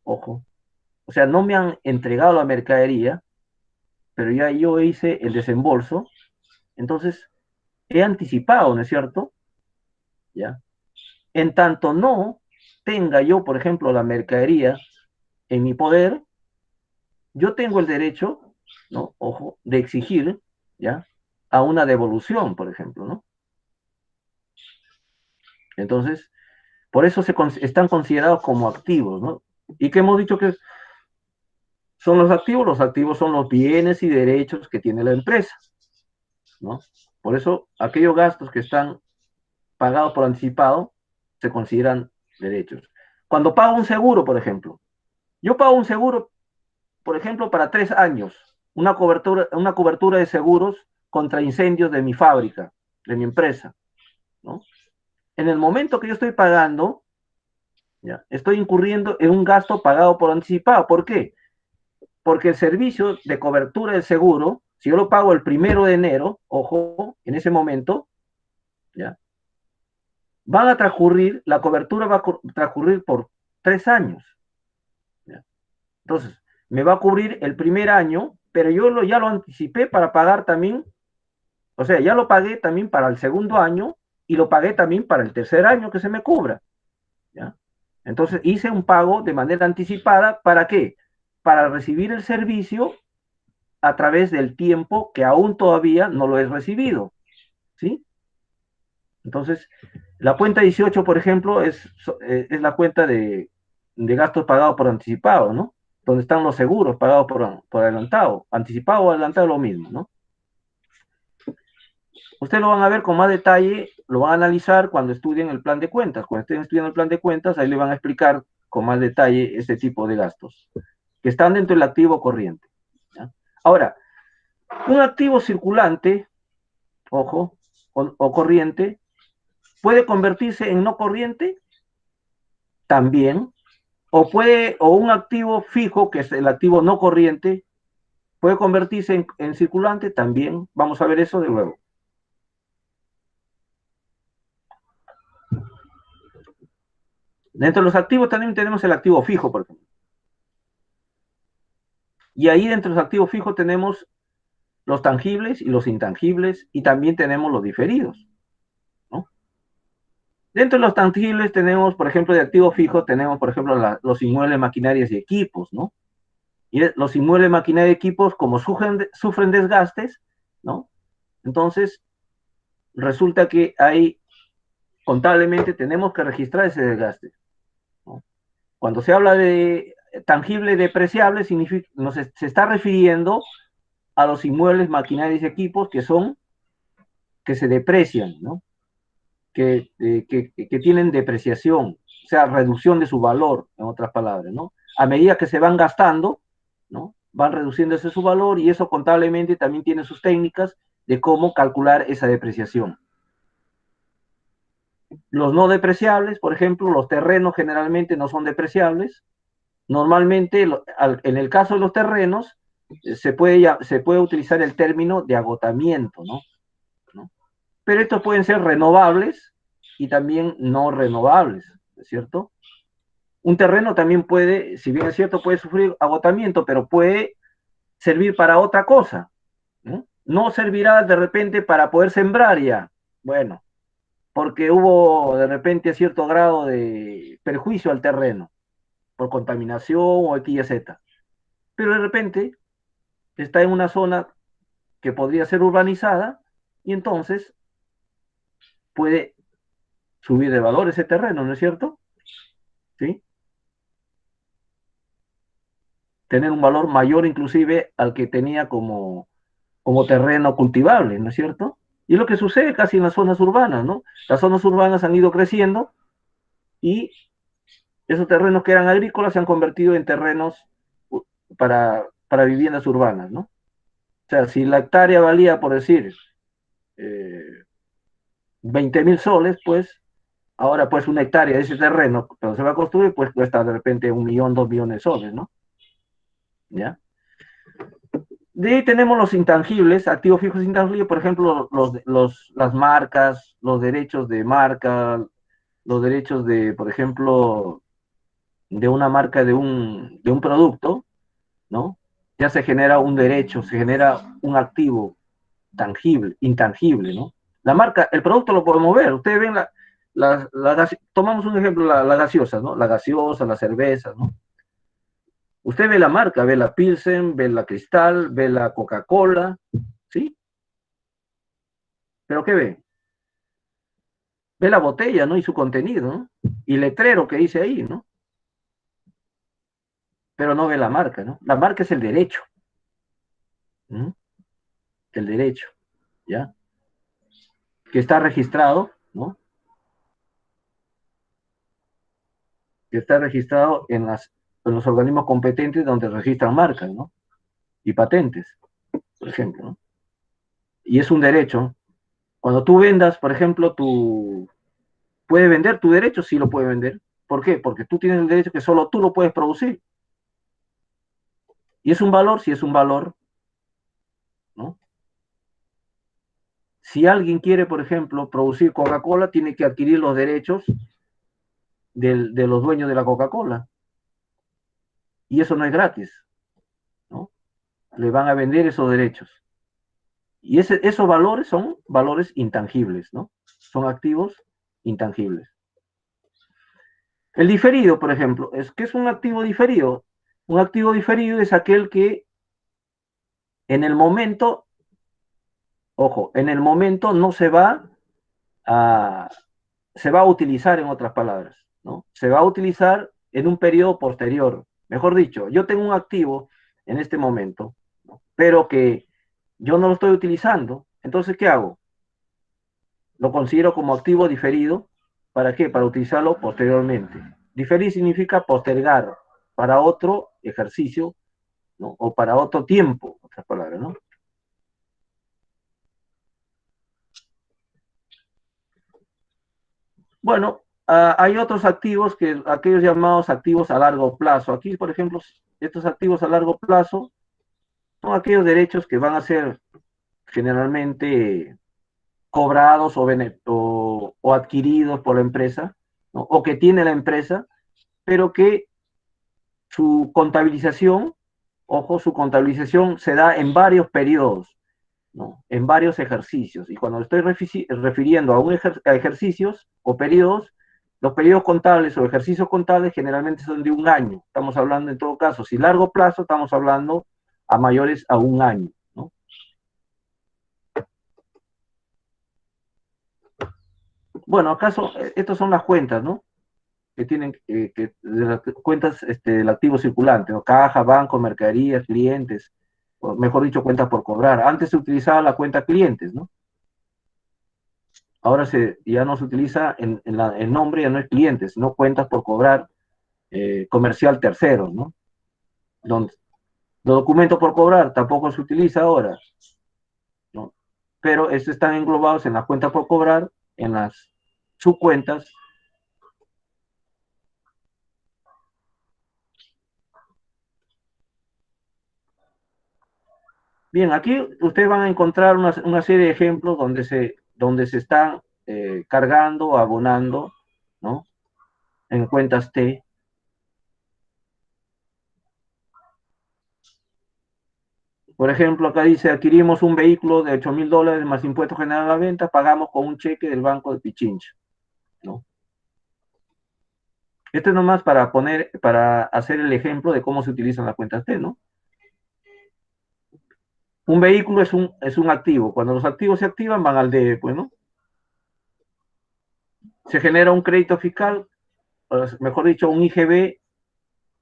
ojo, o sea, no me han entregado la mercadería, pero ya yo hice el desembolso, entonces he anticipado, ¿no es cierto? ¿Ya? En tanto no tenga yo, por ejemplo, la mercadería en mi poder, yo tengo el derecho, ¿no? Ojo, de exigir, ¿ya? A una devolución, por ejemplo, ¿no? Entonces, por eso están considerados como activos, ¿no? ¿Y qué hemos dicho que son los activos? Los activos son los bienes y derechos que tiene la empresa, ¿no? Por eso, aquellos gastos que están pagados por anticipado se consideran derechos. Cuando pago un seguro, por ejemplo, yo pago un seguro, por ejemplo, para 3 años, una cobertura de seguros contra incendios de mi fábrica, de mi empresa, ¿no? En el momento que yo estoy pagando, ¿ya? Estoy incurriendo en un gasto pagado por anticipado. ¿Por qué? Porque el servicio de cobertura del seguro, si yo lo pago el 1 de enero, ojo, en ese momento, ¿ya? Van a transcurrir, la cobertura va a transcurrir por 3 años. ¿Ya? Entonces, me va a cubrir el primer año, pero yo ya lo anticipé para pagar también, o sea, ya lo pagué también para el segundo año y lo pagué también para el tercer año que se me cubra. ¿Ya? Entonces, hice un pago de manera anticipada, ¿para qué? Para recibir el servicio a través del tiempo que aún todavía no lo he recibido. ¿Sí? Entonces, la cuenta 18, por ejemplo, es la cuenta de gastos pagados por anticipado, ¿no? Donde están los seguros pagados por adelantado. Anticipado o adelantado es lo mismo, ¿no? Ustedes lo van a ver con más detalle, lo van a analizar cuando estudien el plan de cuentas. Cuando estén estudiando el plan de cuentas, ahí le van a explicar con más detalle este tipo de gastos, que están dentro del activo corriente. ¿Ya? Ahora, un activo circulante, ojo, o corriente, ¿puede convertirse en no corriente? También. O un activo fijo, que es el activo no corriente, puede convertirse en circulante también. Vamos a ver eso de nuevo. Dentro de los activos también tenemos el activo fijo, por ejemplo. Y ahí dentro de los activos fijos tenemos los tangibles y los intangibles, y también tenemos los diferidos, ¿no? Dentro de los tangibles tenemos, por ejemplo, de activo fijo, tenemos, por ejemplo, los inmuebles, maquinarias y equipos, ¿no? Y los inmuebles, maquinarias y equipos, como sufren desgastes, ¿no? Entonces, resulta que ahí, contablemente, tenemos que registrar ese desgaste, ¿no? Cuando se habla de tangible depreciable, se está refiriendo a los inmuebles, maquinarias y equipos que se deprecian, ¿no? Que tienen depreciación, o sea, reducción de su valor, en otras palabras, ¿no? A medida que se van gastando, ¿no? Van reduciéndose su valor, y eso contablemente también tiene sus técnicas de cómo calcular esa depreciación. Los no depreciables, por ejemplo, los terrenos generalmente no son depreciables. Normalmente, en el caso de los terrenos, se puede utilizar el término de agotamiento, ¿no? Pero estos pueden ser renovables y también no renovables, ¿es cierto? Un terreno también puede, si bien es cierto, puede sufrir agotamiento, pero puede servir para otra cosa, ¿no? No servirá de repente para poder sembrar ya, bueno, porque hubo de repente cierto grado de perjuicio al terreno, por contaminación o X y Z. Pero de repente está en una zona que podría ser urbanizada, y entonces puede subir de valor ese terreno, ¿no es cierto? ¿Sí? Tener un valor mayor inclusive al que tenía como terreno cultivable, ¿no es cierto? Y es lo que sucede casi en las zonas urbanas, ¿no? Las zonas urbanas han ido creciendo y esos terrenos que eran agrícolas se han convertido en terrenos para viviendas urbanas, ¿no? O sea, si la hectárea valía, por decir, 20.000 soles, pues ahora pues una hectárea de ese terreno, cuando se va a construir, pues cuesta de repente 1 millón, 2 millones de soles, ¿no? ¿Ya? De ahí tenemos los intangibles, activos fijos intangibles, por ejemplo, las marcas, los derechos de marca, los derechos de, por ejemplo, de una marca de un producto, ¿no? Ya se genera un derecho, se genera un activo tangible, intangible, ¿no? La marca, el producto lo podemos ver. Ustedes ven tomamos un ejemplo, la gaseosa, ¿no? La gaseosa, la cerveza, ¿no? Usted ve la marca, ve la Pilsen, ve la Cristal, ve la Coca-Cola, ¿sí? ¿Pero qué ve? Ve la botella, ¿no? Y su contenido, ¿no? Y el letrero que dice ahí, ¿no? Pero no ve la marca, ¿no? La marca es el derecho. ¿Mm? El derecho, ¿ya? Que está registrado, ¿no? Que está registrado en los organismos competentes donde registran marcas, ¿no? Y patentes, por ejemplo, ¿no? Y es un derecho. Cuando tú vendas, por ejemplo, ¿puede vender tu derecho? Sí lo puede vender. ¿Por qué? Porque tú tienes el derecho que solo tú lo puedes producir. Y es un valor, si es un valor, ¿no? Si alguien quiere, por ejemplo, producir Coca-Cola, tiene que adquirir los derechos de los dueños de la Coca-Cola. Y eso no es gratis, ¿no? Le van a vender esos derechos. Y esos valores son valores intangibles, ¿no? Son activos intangibles. El diferido, por ejemplo, ¿qué es un activo diferido? Un activo diferido es aquel que en el momento, ojo, en el momento no a, se va a utilizar, en otras palabras, ¿no? Se va a utilizar en un periodo posterior. Mejor dicho, yo tengo un activo en este momento, ¿no? Pero que yo no lo estoy utilizando. Entonces, ¿qué hago? Lo considero como activo diferido. ¿Para qué? Para utilizarlo posteriormente. Diferir significa postergar para otro ejercicio, ¿no? O para otro tiempo, otras palabras, ¿no? Bueno, hay otros activos aquellos llamados activos a largo plazo. Aquí, por ejemplo, estos activos a largo plazo son aquellos derechos que van a ser generalmente cobrados o adquiridos por la empresa, ¿no? O que tiene la empresa, pero que su contabilización, ojo, su contabilización se da en varios periodos, ¿no? En varios ejercicios. Y cuando estoy refiriendo a ejercicios o periodos, los periodos contables o ejercicios contables generalmente son de un año. Estamos hablando en todo caso, si largo plazo, estamos hablando a mayores a un año, ¿no? Bueno, acaso, estas son las cuentas, ¿no? Que tienen, de las cuentas del activo circulante, ¿no? Caja, banco, mercaderías, clientes, o mejor dicho, cuentas por cobrar. Antes se utilizaba la cuenta clientes, ¿no? Ahora ya no se utiliza el nombre, ya no es clientes, sino cuentas por cobrar comercial terceros, ¿no? Donde, los documentos por cobrar tampoco se utiliza ahora, ¿no? Pero estos están englobados en las cuentas por cobrar, en las subcuentas. Bien, aquí ustedes van a encontrar una serie de ejemplos donde se están cargando, abonando, ¿no? En cuentas T. Por ejemplo, acá dice, adquirimos un vehículo de $8,000 más impuestos generales a la venta, pagamos con un cheque del Banco de Pichincha, ¿no? Esto es nomás para hacer el ejemplo de cómo se utilizan las cuentas T, ¿no? Un vehículo es un activo. Cuando los activos se activan, van al debe, pues, ¿no? Se genera un crédito fiscal, mejor dicho, un IGB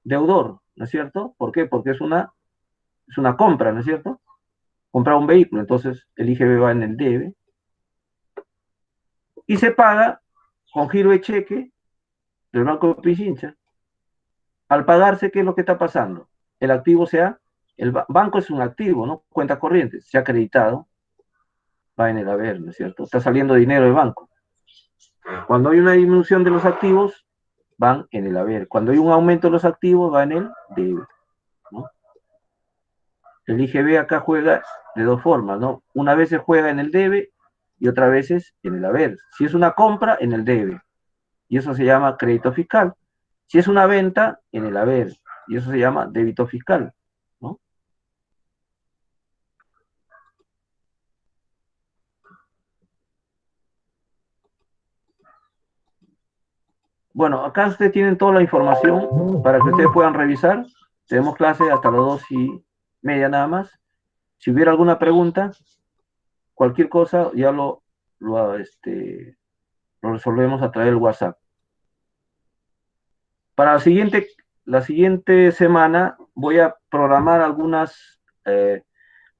deudor, ¿no es cierto? ¿Por qué? Porque es una compra, ¿no es cierto? Comprar un vehículo, entonces el IGB va en el debe y se paga con giro de cheque del Banco de Pichincha. Al pagarse, ¿qué es lo que está pasando? El activo el banco es un activo, ¿no? Cuenta corriente, se ha acreditado, va en el haber, ¿no es cierto? Está saliendo dinero del banco. Cuando hay una disminución de los activos, van en el haber. Cuando hay un aumento de los activos, va en el debe, ¿no? El IGB acá juega de dos formas, ¿no? Una vez se juega en el debe y otra vez es en el haber. Si es una compra, en el debe. Y eso se llama crédito fiscal. Si es una venta, en el haber. Y eso se llama débito fiscal, ¿no? Bueno, acá ustedes tienen toda la información para que ustedes puedan revisar. Tenemos clase hasta las 2:30 nada más. Si hubiera alguna pregunta, cualquier cosa, ya lo resolvemos a través del WhatsApp. Para la siguiente semana voy a programar algunos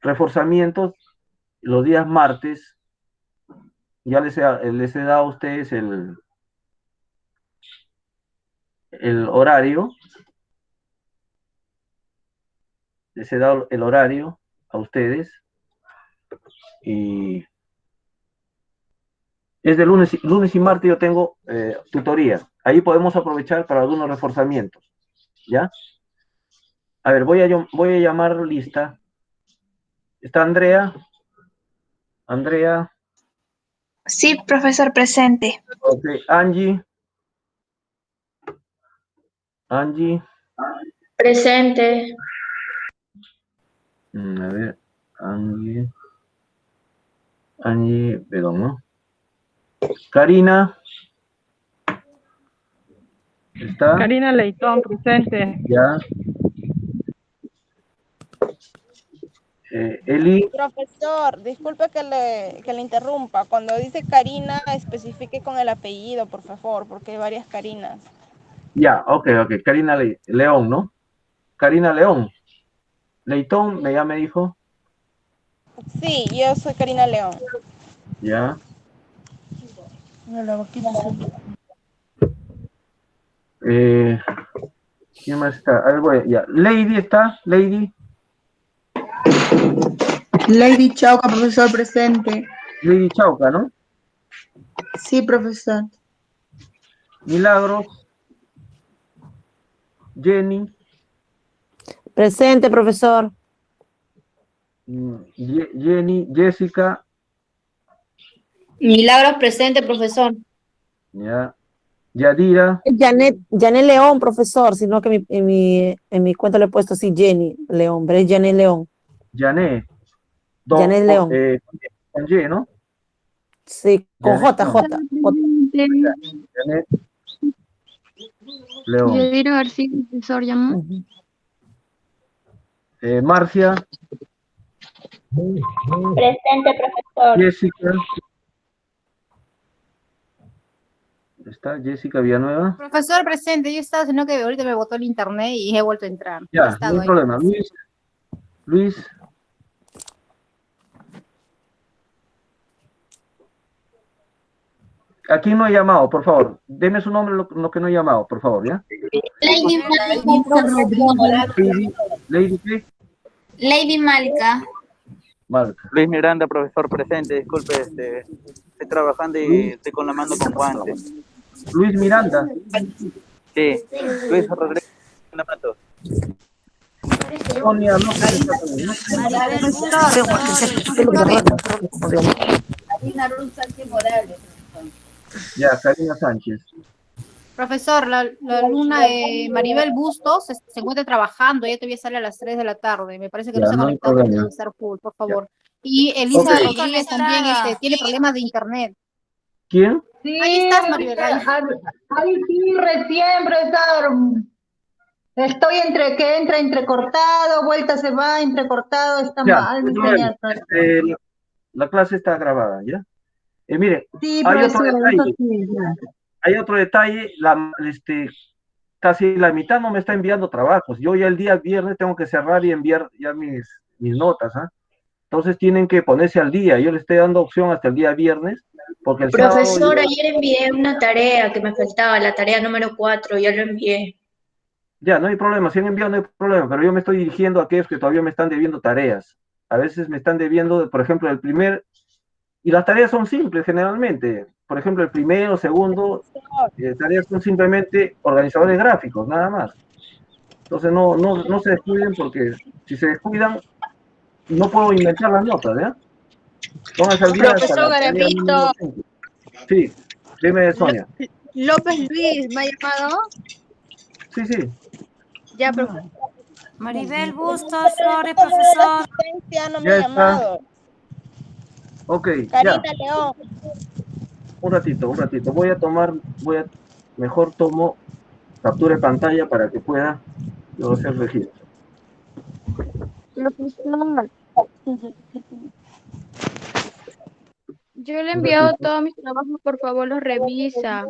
reforzamientos los días martes. Ya les he dado a ustedes el horario. Les he dado el horario a ustedes. Y es de lunes y martes yo tengo tutoría. Ahí podemos aprovechar para algunos reforzamientos. ¿Ya? A ver, voy a llamar lista. ¿Está Andrea? Andrea. Sí, profesor, presente. Ok, Angie. Angie. Presente. A ver, Angie. Angie, perdón, ¿no? Karina. ¿Está? Karina Leitón, presente. Ya. Eli. Profesor, disculpe que le interrumpa. Cuando dice Karina, especifique con el apellido, por favor, porque hay varias Karinas. Ya, ok. Karina León, ¿no? Karina León. Leitón, ya me dijo. Sí, yo soy Karina León. Ya. ¿Quién más está? A ver, ya. Lady está, Lady. Lady Chauca, profesor, presente. Lady Chauca, ¿no? Sí, profesor. Milagros. Jenny. Presente, profesor. Jenny, Jessica. Milagros presente, profesor. Ya. Yadira. Janet León, profesor, sino que en mi cuenta le he puesto así Jenny León, pero es Janet León. Janet. Janet León. Con Y, ¿no? Sí, con Janet, J. Janet León. Yadira García, profesor, llamó. Marcia. Presente, profesor. Jessica. ¿Está Jessica Villanueva? Profesor, presente. Yo estaba, sino que ahorita me botó el internet y he vuelto a entrar. Ya, no hay problema. Luis. ¿A quién no he llamado, por favor? Deme su nombre, lo que no he llamado, por favor, ¿ya? Lady Lady ¿qué? Lady Malca. Malca. Luis Miranda, profesor presente, disculpe, estoy trabajando y estoy con la mano con guantes. Luis Miranda. Sí, Luis Rodríguez Mato. Sonia, no sé. Ya, Karina Sánchez. Profesor, la alumna Maribel Bustos se encuentra trabajando, ella todavía sale a las 3 de la tarde, me parece que no se ha conectado con el Star Pool, por favor. Y Elisa Rodríguez también tiene problemas de internet. ¿Quién? Sí, Ahí estás, Maribel. Ahí sí, recién, profesor. Estoy que entra entrecortado, vuelta se va, entrecortado, está mal, mi señor. La clase está grabada, ¿ya? Mire, Sí, hay otro profesor, detalle. sí, Hay otro detalle, casi la mitad no me está enviando trabajos. Yo ya el día viernes tengo que cerrar y enviar ya mis notas, ¿ah? Entonces tienen que ponerse al día. Yo les estoy dando opción hasta el día viernes, porque el Profesor, sábado... ayer envié una tarea que me faltaba, la tarea número 4, ya lo envié. Ya, no hay problema, si han enviado no hay problema, pero yo me estoy dirigiendo a aquellos que todavía me están debiendo tareas. A veces me están debiendo, por ejemplo, el primer... Y las tareas son simples generalmente. Por ejemplo, el primero, segundo, tareas son simplemente organizadores gráficos, nada más. Entonces no se descuiden, porque si se descuidan, no puedo inventar las notas, ¿ya? Pónganse al día. Profesor Garapito. Sí, dime, Sonia. López Luis, ¿me ha llamado? Sí. Ya, profesor. Maribel Bustos, Flores, profesor. No me ha llamado. Ok, Karina ya. León. Un ratito. Voy a mejor tomo captura de pantalla para que pueda yo hacer registro. Profesor, yo le he Un enviado ratito. todos mis trabajos, por favor los revisa.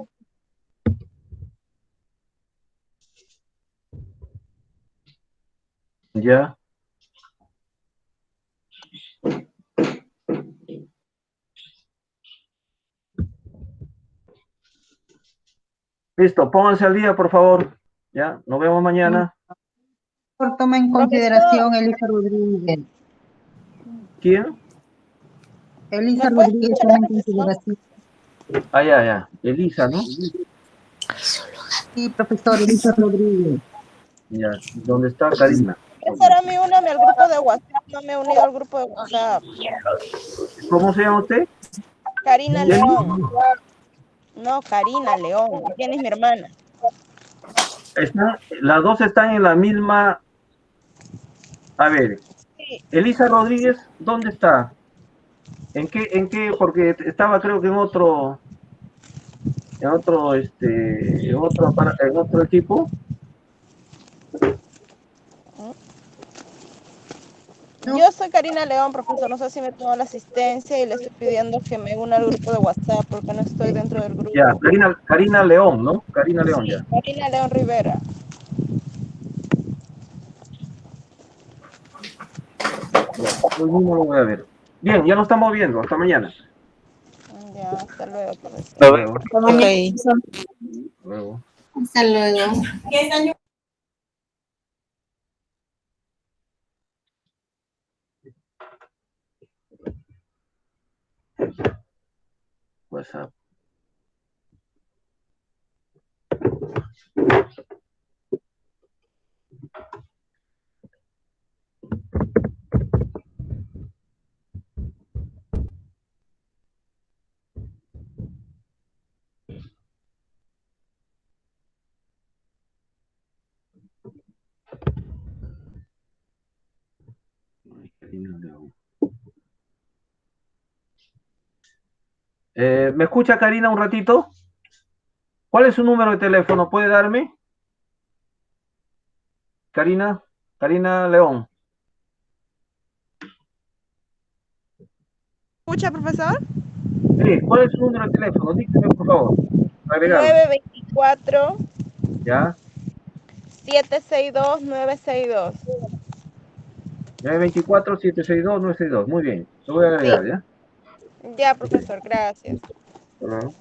Ya. Listo, pónganse al día, por favor. Ya, nos vemos mañana. Toma en consideración Elisa Rodríguez. ¿Quién? Elisa ¿Me puede Rodríguez, escuchar, toma en profesor? consideración. Ah, ya. Elisa, ¿no? Sí, profesor, Elisa Rodríguez. Ya. ¿Dónde está Karina? Profesor, a mí úname al grupo de WhatsApp, no me he unido al grupo de WhatsApp. ¿Cómo se llama usted? Karina Jenny. León. No, Karina León. ¿Quién es mi hermana? Las dos están en la misma. A ver, Sí. Elisa Rodríguez, ¿dónde está? ¿En qué? Porque estaba creo que en otro equipo. Yo soy Karina León, profesor. No sé si me tomo la asistencia y le estoy pidiendo que me una al grupo de WhatsApp porque no estoy dentro del grupo. Ya, Karina León, ¿no? Karina León, ya. Karina León Rivera. Ya, hoy mismo lo voy a ver. Bien, ya nos estamos viendo. Hasta mañana. Ya, hasta luego, profesor. Hasta luego. Ok. Hasta luego. Hasta luego. WhatsApp. Karina León. ¿Me escucha Karina un ratito? ¿Cuál es su número de teléfono? ¿Puede darme? Karina León. ¿Escucha, profesor? Sí, ¿cuál es su número de teléfono? Dígame, por favor. Agregarlo. 924 ¿Ya? 762 962. 924-762-962. Muy bien. Lo voy a Sí. agregar, ¿ya? Ya, profesor, gracias. Hasta luego.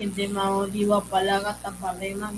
Gente mau diwapalaga tapalema.